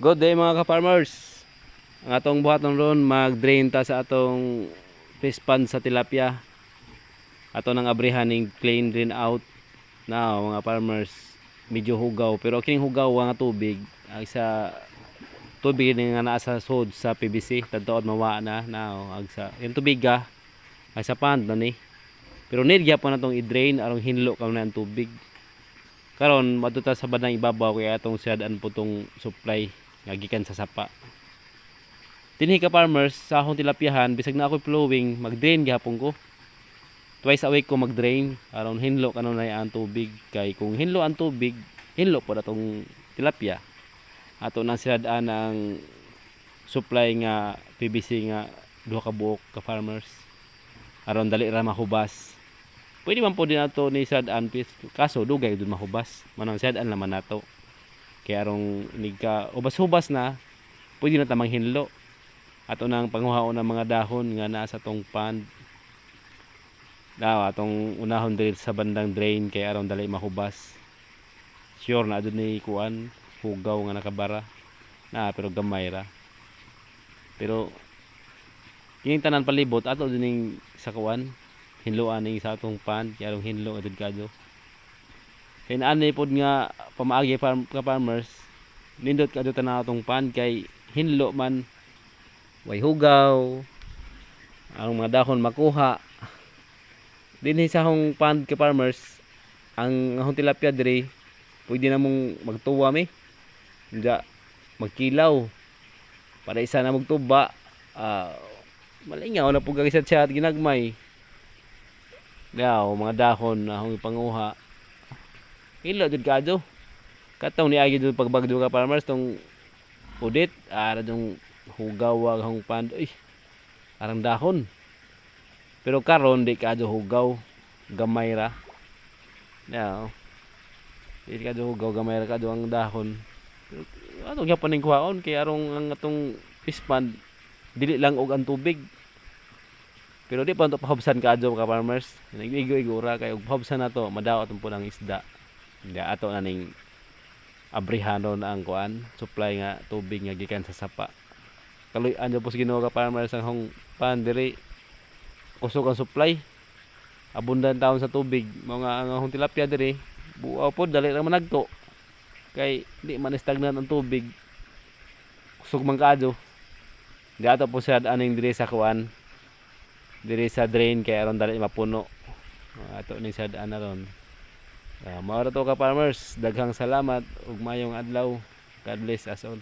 Good day mga ka-farmers. Ang atong buhaton ron mag-drain ta sa atong fish pond sa tilapia. Ato nang abrihan ning clean drain out. Now mga farmers, medyo hugaw pero kining hugaw nga tubig ang isa tubig ni nga naa sa sod sa PVC tadtoon mawa na now ag sa yung tubig ay sa pond na ni. Pero need gyapon natong i-drain aron hinlo ka na ang tubig. Karon matuta sa bandang ibabaw kaya atong siyadan po tong supply nga gikan sa sapa. Dinhi ka farmers sa akong tilapiahan bisag na ako'y flowing mag-drain gyapon ko. Twice a week ko mag-drain aron hinlo kanon na ang tubig kay kung hinlo ang tubig, hinlo po atong tilapia. Ato nang siyadan ang supply nga PVC nga duha ka buok ka farmers aron dali ra mahubas. Pwede man po din ato ni siyadan kaso dugay dun mahubas. Manang siyadan naman nato. Kaya arong nigka ubas-ubas na, pwede na tamang hinlo. Ato nang panghuhaon ng mga dahon nga naa sa tong pond. Atong unahon diri sa bandang drain kaya aron dali mahubas. Sure na adun ni kuan hugaw nga nakabara. Pero gamay ra. Pero kining tanan palibot ato dining sa kuan hinloan ning sa atong pond kaya arong hinlo adud kadto. Kaya naanay pod nga pamaagi ka farmers nindot kadto tanaw atong pond kay hinlo man way hugaw ang mga dahon makuha dinhi sa akong pond ka farmers ang akong tilapia diri pwede na mong magtuwa mi nga magkilaw para isa na magtuba malingaw na pug gisat siya at ginagmay mga dahon na akong ipanguha hilo jud kadto katong niagi jud pagbagdo ka farmers tong udit dong hugaw ang pond arang dahon pero karon di kadto hugaw gamay ra di kadto hugaw gamay ra kadto ang dahon pero atong gyapon ning kuhaon kay arong ang atong fish pond dili lang og ang tubig pero di pa ito pahabsan kadto ka farmers nag-igo-igo ra kay og pahabsan nato madaot po ang isda ato na ning abrihanon ang kuan supply nga tubig nga gikan sa sapa kaluy-an jud po sa Ginoo ka farmers ang hong pan diri kusog ang supply abundan taon sa tubig mga ang hong tilapia diri buaw pod dali ra managto kay di man stagnan ang tubig kusog man kadto di ato po sad aning diri sa kuan diri sa drain kay aron dali mapuno ato ning sad ana ron. Mao ra to ka farmers, daghang salamat ug mayong adlaw. God bless us all.